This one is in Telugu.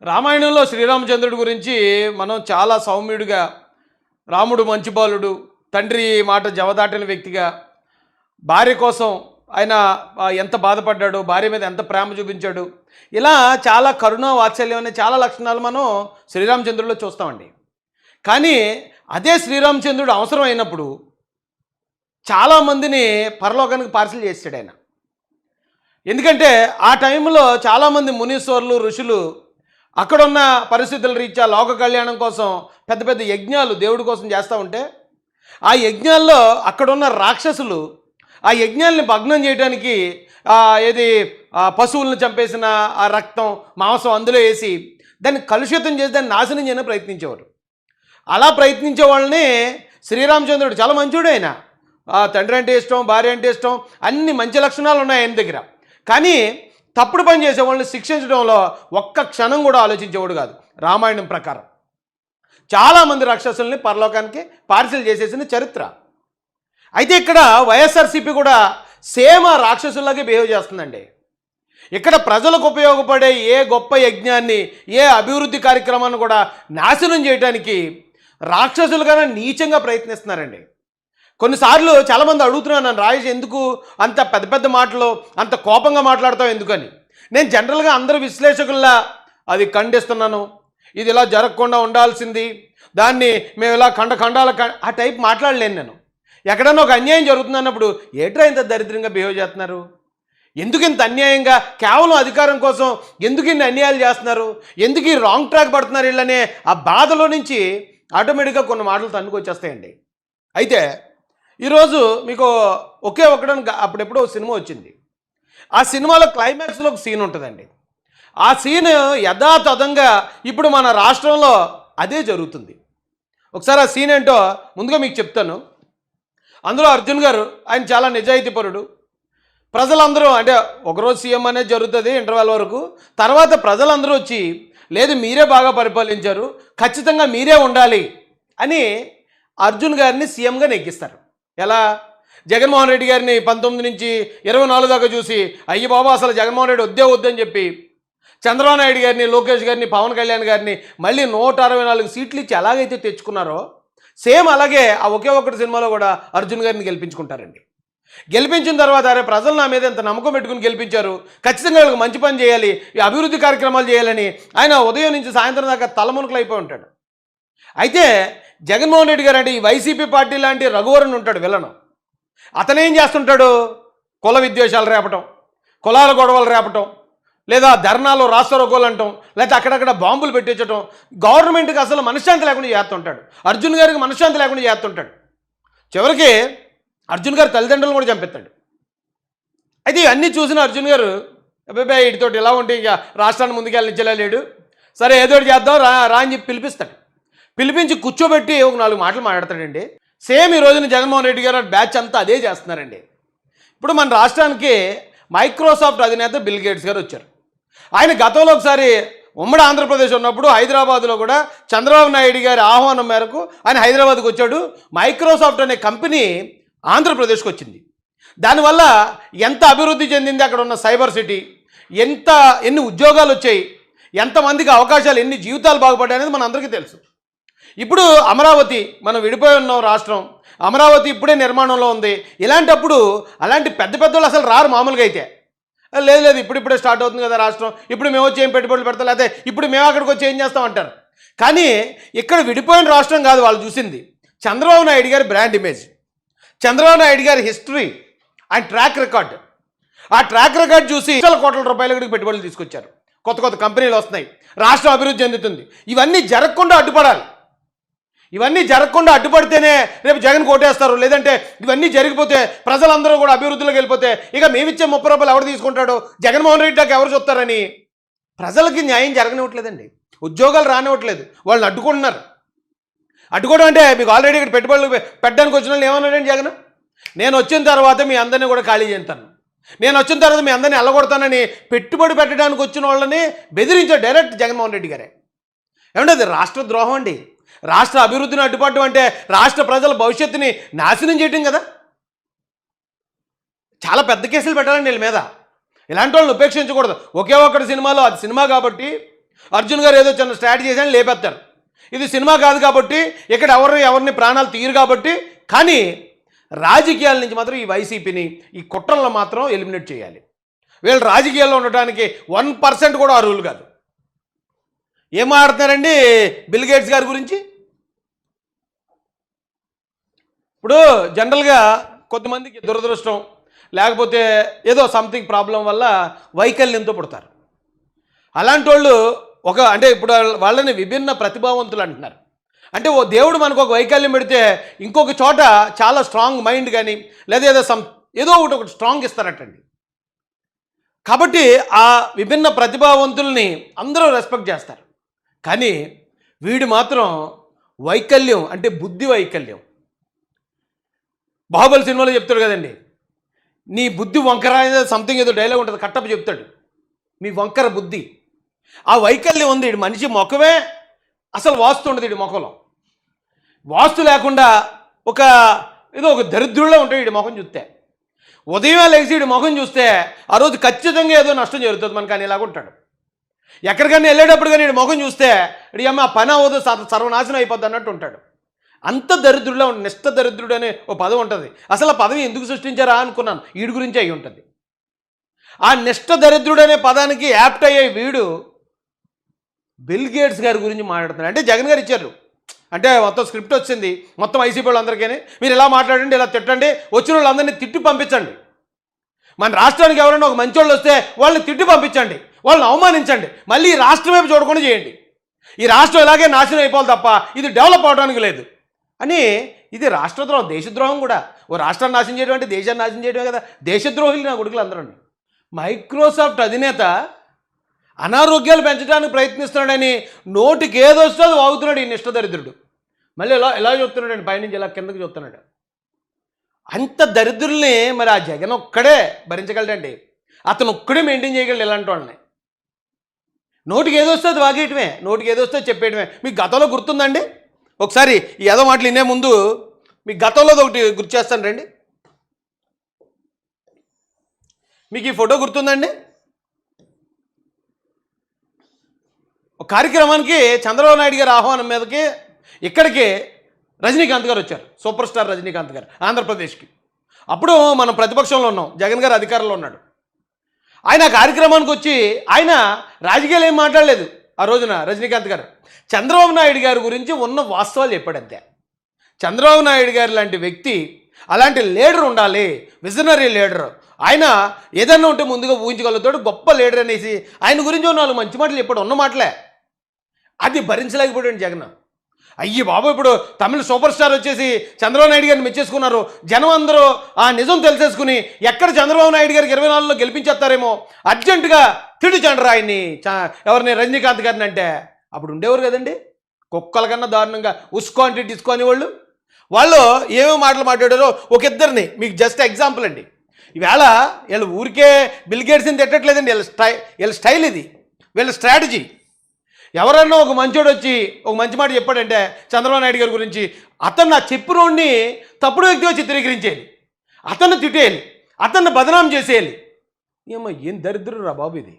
రామాయణంలో శ్రీరామచంద్రుడి గురించి మనం చాలా సౌమ్యుడిగా, రాముడు మంచి బాలుడు, తండ్రి మాట జవదాటిన వ్యక్తిగా, భార్య కోసం ఆయన ఎంత బాధపడ్డాడు, భార్య మీద ఎంత ప్రేమ చూపించాడు, ఇలా చాలా కరుణ వాత్సల్యం అనే చాలా లక్షణాలు మనం శ్రీరామచంద్రుడిలో చూస్తామండి. కానీ అదే శ్రీరామచంద్రుడు అవసరం అయినప్పుడు చాలామందిని పరలోకానికి పార్సిల్ చేసాడు ఆయన. ఎందుకంటే ఆ టైంలో చాలామంది మునీశ్వరులు, ఋషులు అక్కడున్న పరిస్థితుల రీత్యా లోక కళ్యాణం కోసం పెద్ద పెద్ద యజ్ఞాలు దేవుడి కోసం చేస్తూ ఉంటే, ఆ యజ్ఞాల్లో అక్కడున్న రాక్షసులు ఆ యజ్ఞాల్ని భగ్నం చేయడానికి ఏది పశువులను చంపేసిన ఆ రక్తం, మాంసం అందులో వేసి దాన్ని కలుషితం చేసి దాన్ని నాశనం చేయడానికి ప్రయత్నించేవారు. అలా ప్రయత్నించే వాళ్ళని శ్రీరామచంద్రుడు చాలా మంచోడు. ఆయన తండ్రి అంటే ఇష్టం, భార్య అంటే ఇష్టం, అన్ని మంచి లక్షణాలు ఉన్నాయి ఆయన దగ్గర. కానీ తప్పుడు పని చేసే వాళ్ళని శిక్షించడంలో ఒక్క క్షణం కూడా ఆలోచించేవాడు కాదు. రామాయణం ప్రకారం చాలామంది రాక్షసుల్ని పరలోకానికి పార్సిల్ చేసేసిన చరిత్ర. అయితే ఇక్కడ వైఎస్ఆర్సీపీ కూడా సేమ్ ఆ రాక్షసుల్లాగే బిహేవ్ చేస్తుందండి. ఇక్కడ ప్రజలకు ఉపయోగపడే ఏ గొప్ప యజ్ఞాన్ని, ఏ అభివృద్ధి కార్యక్రమాన్ని కూడా నాశనం చేయడానికి రాక్షసులుగానే నీచంగా ప్రయత్నిస్తున్నారండి. కొన్నిసార్లు చాలామంది అడుగుతున్నాను, నన్ను రాయేష్ ఎందుకు అంత పెద్ద పెద్ద మాటలు, అంత కోపంగా మాట్లాడతావు ఎందుకని. నేను జనరల్గా అందరు విశ్లేషకుల్లా అది ఖండిస్తున్నాను, ఇది ఇలా జరగకుండా ఉండాల్సింది, దాన్ని మేము ఇలా ఖండాల ఆ టైప్ మాట్లాడలేను నేను. ఎక్కడన్నా ఒక అన్యాయం జరుగుతుంది అన్నప్పుడు ఏట్రా ఇంత దరిద్రంగా బిహేవ్ చేస్తున్నారు, ఎందుకు ఇంత అన్యాయంగా కేవలం అధికారం కోసం ఎందుకు ఇన్ని అన్యాయాలు చేస్తున్నారు, ఎందుకు ఈ రాంగ్ ట్రాక్ పడుతున్నారు వీళ్ళనే ఆ బాధలో నుంచి ఆటోమేటిక్గా కొన్ని మాటలు తన్నుకొచ్చేస్తాయండి. అయితే ఈరోజు మీకు ఒకటి అప్పుడెప్పుడో సినిమా వచ్చింది. ఆ సినిమాలో క్లైమాక్స్లో ఒక సీన్ ఉంటుందండి. ఆ సీన్ యథాతథంగా ఇప్పుడు మన రాష్ట్రంలో అదే జరుగుతుంది. ఒకసారి ఆ సీన్ ఏంటో ముందుగా మీకు చెప్తాను. అందులో అర్జున్ గారు, ఆయన చాలా నిజాయితీపరుడు. ప్రజలందరూ అంటే ఒకరోజు సీఎం అనేది జరుగుతుంది ఇంటర్వెల్ వరకు, తర్వాత ప్రజలందరూ వచ్చి లేదు మీరే బాగా పరిపాలించారు, ఖచ్చితంగా మీరే ఉండాలి అని అర్జున్ గారిని సీఎంగా నెగ్గిస్తారు. ఎలా? జగన్మోహన్ రెడ్డి గారిని 19 నుంచి 24 దాకా చూసి అయ్యి బాబా అసలు జగన్మోహన్ రెడ్డి వద్దని చెప్పి చంద్రబాబు నాయుడు గారిని, లోకేష్ గారిని, పవన్ కళ్యాణ్ గారిని మళ్ళీ 164 సీట్లు ఇచ్చి ఎలాగైతే తెచ్చుకున్నారో సేమ్ అలాగే ఆ ఒకే సినిమాలో కూడా అర్జున్ గారిని గెలిపించుకుంటారండి. గెలిపించిన తర్వాత అరే ప్రజలు నా మీద ఎంత నమ్మకం పెట్టుకుని గెలిపించారు, ఖచ్చితంగా వాళ్ళకి మంచి పని చేయాలి, ఈ అభివృద్ధి కార్యక్రమాలు చేయాలని ఆయన ఉదయం నుంచి సాయంత్రం దాకా తలమునకలు అయిపోయి ఉంటాడు. అయితే జగన్మోహన్ రెడ్డి గారు అంటే ఈ వైసీపీ పార్టీ లాంటి రఘువరన్ ఉంటాడు విలను. అతనేం చేస్తుంటాడు? కుల విద్వేషాలు రేపటం, కులాల గొడవలు రేపటం, లేదా ధర్నాలు రాస్తారోకోలు అంటాం, లేకపోతే అక్కడక్కడ బాంబులు పెట్టించడం, గవర్నమెంట్కి అసలు మనశ్శాంతి లేకుండా చేస్తుంటాడు. అర్జున్ గారికి మనశ్శాంతి లేకుండా చేస్తుంటాడు. చివరికి అర్జున్ గారు తల్లిదండ్రులను కూడా చంపెత్తాడు. అయితే ఇవన్నీ చూసిన అర్జున్ గారు అబ్బాయి వీటితోటి ఇలా ఉంటే ఇక రాష్ట్రాన్ని ముందుకెళ్ళనిచ్చలేడు, సరే ఏదో చేద్దాం రా అని చెప్పి పిలిపిస్తాడు. పిలిపించి కూర్చోబెట్టి ఒక 4 మాటలు మాట్లాడతాడండి. సేమ్ ఈ రోజున జగన్మోహన్ రెడ్డి గారు బ్యాచ్ అంతా అదే చేస్తున్నారండి. ఇప్పుడు మన రాష్ట్రానికి మైక్రోసాఫ్ట్ అధినేత బిల్ గేట్స్ గారు వచ్చారు. ఆయన గతంలో ఒకసారి ఉమ్మడి ఆంధ్రప్రదేశ్ ఉన్నప్పుడు హైదరాబాద్లో కూడా చంద్రబాబు నాయుడు గారి ఆహ్వానం మేరకు ఆయన హైదరాబాద్కి వచ్చాడు. మైక్రోసాఫ్ట్ అనే కంపెనీ ఆంధ్రప్రదేశ్కి వచ్చింది. దానివల్ల ఎంత అభివృద్ధి చెందింది, అక్కడ ఉన్న సైబర్ సిటీ, ఎన్ని ఉద్యోగాలు వచ్చాయి, ఎంతమందికి అవకాశాలు, ఎన్ని జీవితాలు బాగుపడ్డాయి అనేది మన అందరికీ తెలుసు. ఇప్పుడు అమరావతి, మనం విడిపోయి ఉన్నాం రాష్ట్రం, అమరావతి ఇప్పుడే నిర్మాణంలో ఉంది. ఇలాంటప్పుడు అలాంటి పెద్ద వాళ్ళు అసలు రారు మామూలుగా. అయితే లేదు ఇప్పుడిప్పుడే స్టార్ట్ అవుతుంది కదా రాష్ట్రం, ఇప్పుడు మేము వచ్చి ఏం పెట్టుబడులు పెడతాం, లేకపోతే ఇప్పుడు మేము అక్కడికి వచ్చి ఏం చేస్తాం అంటారు. కానీ ఇక్కడ విడిపోయిన రాష్ట్రం కాదు వాళ్ళు చూసింది, చంద్రబాబు నాయుడు గారి బ్రాండ్ ఇమేజ్, చంద్రబాబు నాయుడు గారి హిస్టరీ, ఆయన ట్రాక్ రికార్డ్. ఆ ట్రాక్ రికార్డ్ చూసి కోట్ల రూపాయల పెట్టుబడులు తీసుకొచ్చారు. కొత్త కంపెనీలు వస్తున్నాయి, రాష్ట్రం అభివృద్ధి చెందుతుంది. ఇవన్నీ జరగకుండా అడ్డుపడాలి. ఇవన్నీ జరగకుండా అడ్డుపడితేనే రేపు జగన్ కోటేస్తారు. లేదంటే ఇవన్నీ జరిగిపోతే ప్రజలందరూ కూడా అభివృద్ధిలోకి వెళ్ళిపోతే ఇక మేమిచ్చే 30 రూపాయలు ఎవరు తీసుకుంటాడో, జగన్మోహన్ రెడ్డి దాకా ఎవరు చూస్తారని ప్రజలకి న్యాయం జరగనివ్వట్లేదండి. ఉద్యోగాలు రానివ్వట్లేదు, వాళ్ళని అడ్డుకుంటున్నారు. అడ్డుకోవడం అంటే మీకు ఆల్రెడీ ఇక్కడ పెట్టుబడులు పెట్టడానికి వచ్చిన వాళ్ళు ఏమన్నాడండి జగన్, నేను వచ్చిన తర్వాత మీ అందరినీ కూడా ఖాళీ చేస్తాను, నేను వచ్చిన తర్వాత మీ అందరినీ అల్లగొడతానని పెట్టుబడి పెట్టడానికి వచ్చిన వాళ్ళని బెదిరించాడు డైరెక్ట్ జగన్మోహన్ రెడ్డి గారే. ఏమంటే అది రాష్ట్ర ద్రోహం అండి. రాష్ట్ర అభివృద్ధిని అడ్డుపడటం అంటే రాష్ట్ర ప్రజల భవిష్యత్తుని నాశనం చేయటం కదా. చాలా పెద్ద కేసులు పెట్టాలండి వీళ్ళ మీద. ఇలాంటి వాళ్ళని ఉపేక్షించకూడదు. ఒకే ఒక్కటి సినిమాలో, అది సినిమా కాబట్టి అర్జున్ గారు ఏదో చిన్న స్ట్రాటజీ చేసి లేపేస్తారు. ఇది సినిమా కాదు కాబట్టి ఇక్కడ ఎవరిని ప్రాణాలు తీయరు కాబట్టి. కానీ రాజకీయాల నుంచి మాత్రం ఈ వైసీపీని, ఈ కుట్రలను మాత్రం ఎలిమినేట్ చేయాలి. వీళ్ళు రాజకీయాల్లో ఉండటానికి 1% కూడా అర్హులు కాదు. ఏం మాట్లాడుతున్నారండి బిల్ గేట్స్ గారి గురించి? ఇప్పుడు జనరల్గా కొంతమందికి దురదృష్టం లేకపోతే ఏదో సంథింగ్ ప్రాబ్లం వల్ల వైకల్యంతో పుడతారు. అలాంటి వాళ్ళు అంటే ఇప్పుడు వాళ్ళని విభిన్న ప్రతిభావంతులు అంటున్నారు. అంటే ఓ దేవుడు మనకు ఒక వైకల్యం పెడితే ఇంకొక చోట చాలా స్ట్రాంగ్ మైండ్ కానీ లేదా ఏదో ఒకటి స్ట్రాంగ్ ఇస్తారటండి. కాబట్టి ఆ విభిన్న ప్రతిభావంతుల్ని అందరూ రెస్పెక్ట్ చేస్తారు. కానీ వీడు మాత్రం వైకల్యం అంటే బుద్ధి వైకల్యం. బాహుబలి సినిమాలో చెప్తాడు కదండి, నీ బుద్ధి వంకర సంథింగ్ ఏదో డైలాగ్ ఉంటుంది, కట్టప్ప చెప్తాడు, మీ వంకర బుద్ధి. ఆ వైకల్యం ఉంది. ఇడు మనిషి ముఖమే అసలు వాస్తు ఉండదు. ఇడు ముఖంలో వాస్తు లేకుండా ఏదో ఒక దరిద్రుల్లో ఉంటాడు ఇడు ముఖం చూస్తే. ఉదయమే లేచి ఇడు ముఖం చూస్తే ఆ రోజు ఖచ్చితంగా ఏదో నష్టం జరుగుతుంది మనకు అని ఇలాగ ఉంటాడు. ఎక్కడికైనా వెళ్ళేటప్పుడు కానీ ఇడు ముఖం చూస్తే ఇడు అమ్మ ఆ పని అవ్వదు, సర్వనాశనం అయిపోద్ది అన్నట్టు ఉంటాడు. అంత దరిద్రుడిలో ఉంటుంది. నిష్ఠ దరిద్రుడు అనే ఓ పదం ఉంటుంది. అసలు ఆ పదవి ఎందుకు సృష్టించారా అనుకున్నాను, వీడి గురించి అయి ఉంటుంది. ఆ నిష్ఠ దరిద్రుడు అనే పదానికి యాప్ట్ అయ్యే వీడు బిల్ గేట్స్ గారి గురించి మాట్లాడుతున్నాడు. అంటే జగన్ గారు ఇచ్చారు, అంటే మొత్తం స్క్రిప్ట్ వచ్చింది మొత్తం ఐసీపీ వాళ్ళందరికీ, మీరు ఇలా మాట్లాడండి, ఇలా తిట్టండి, వచ్చిన వాళ్ళందరినీ తిట్టి పంపించండి. మన రాష్ట్రానికి ఎవరైనా ఒక మంచి వాళ్ళు వస్తే వాళ్ళని తిట్టి పంపించండి, వాళ్ళని అవమానించండి, మళ్ళీ ఈ రాష్ట్రం వైపు చూడకుండా చేయండి. ఈ రాష్ట్రం ఇలాగే నాశనం అయిపోవాలి తప్ప ఇది డెవలప్ అవడానికి లేదు అని. ఇది రాష్ట్రద్రోహం, దేశద్రోహం కూడా. ఓ రాష్ట్రాన్ని నాశనం చేయడం అంటే దేశాన్ని నాశనం చేయడమే కదా. దేశద్రోహులు నా కొడుకులు అందరూ. మైక్రోసాఫ్ట్ అధినేత అనారోగ్యాలు పెంచడానికి ప్రయత్నిస్తున్నాడని నోటికి ఏదొస్తే అది వాగుతున్నాడు ఈ నిష్ఠదరిద్రుడు. మళ్ళీ ఎలా చెప్తున్నాడండి, పైనుంచి ఇలా కిందకి చెప్తున్నాడు. అంత దరిద్రుల్ని మరి ఆ జగన్ ఒక్కడే భరించగలడండి. అతను ఒక్కడే మెయింటైన్ చేయగలడు ఇలాంటి వాళ్ళని. నోటికి ఏదొస్తే అది వాగేయటమే, నోటికి ఏదొస్తే చెప్పేయటమే. మీకు గతంలో గుర్తుందండి? ఒకసారి ఈ ఏదో మాటలు వినే ముందు మీకు గతంలో ఒకటి గుర్తు చేస్తాను రండి. మీకు ఈ ఫోటో గుర్తుందండి? ఒక కార్యక్రమానికి చంద్రబాబు నాయుడు గారి ఆహ్వానం మీదకి ఇక్కడికి రజనీకాంత్ గారు వచ్చారు, సూపర్ స్టార్ రజనీకాంత్ గారు, ఆంధ్రప్రదేశ్కి. అప్పుడు మనం ప్రతిపక్షంలో ఉన్నాం, జగన్ గారు అధికారంలో ఉన్నాడు. ఆయన కార్యక్రమానికి వచ్చి ఆయన రాజకీయాలు ఏం మాట్లాడలేదు ఆ రోజున. రజనీకాంత్ గారు చంద్రబాబు నాయుడు గారి గురించి ఉన్న వాస్తవాలు చెప్పాడంతే. చంద్రబాబు నాయుడు గారు లాంటి వ్యక్తి, అలాంటి లీడర్ ఉండాలి, విజనరీ లీడర్. ఆయన ఏదన్నా ఉంటే ముందుగా ఊహించగలుగుతాడు, గొప్ప లీడర్ అనేసి ఆయన గురించి 4 మంచి మాటలు చెప్పాడు. ఉన్న మాటలే అది భరించలేకపోయాడు జగన్. అయ్యి బాబు, ఇప్పుడు తమిళ సూపర్ స్టార్ వచ్చేసి చంద్రబాబు నాయుడు గారిని మెచ్చేసుకున్నారు. జనం అందరూ ఆ నిజం తెలిసేసుకుని ఎక్కడ చంద్రబాబు నాయుడు గారికి 24లో గెలిపించేస్తారేమో అర్జెంటుగా తిడిచండ్రు ఆయన్ని, ఎవరిని, రజనీకాంత్ గారిని. అంటే అప్పుడు ఉండేవారు కదండి కుక్కల కన్నా దారుణంగా ఉస్కో అంటే డిస్కో అనేవాళ్ళు. వాళ్ళు ఏమేమి మాటలు మాట్లాడారో ఒక ఇద్దరిని మీకు జస్ట్ ఎగ్జాంపుల్ అండి. ఈవేళ వీళ్ళు ఊరికే బిల్ గేట్స్ని తిట్టట్లేదండి, వీళ్ళ స్టైల్ ఇది, వీళ్ళ స్ట్రాటజీ. ఎవరన్నా ఒక మంచోడు వచ్చి ఒక మంచి మాట చెప్పాడంటే చంద్రబాబు నాయుడు గారి గురించి, అతను ఆ చెప్పినోడిని తప్పుడు వ్యక్తిగా చిత్రీకరించేయాలి, అతన్ని తిట్టేయాలి, అతన్ని బదనాం చేసేయాలి. ఏం దరిద్రుడు రా బాబు ఇది.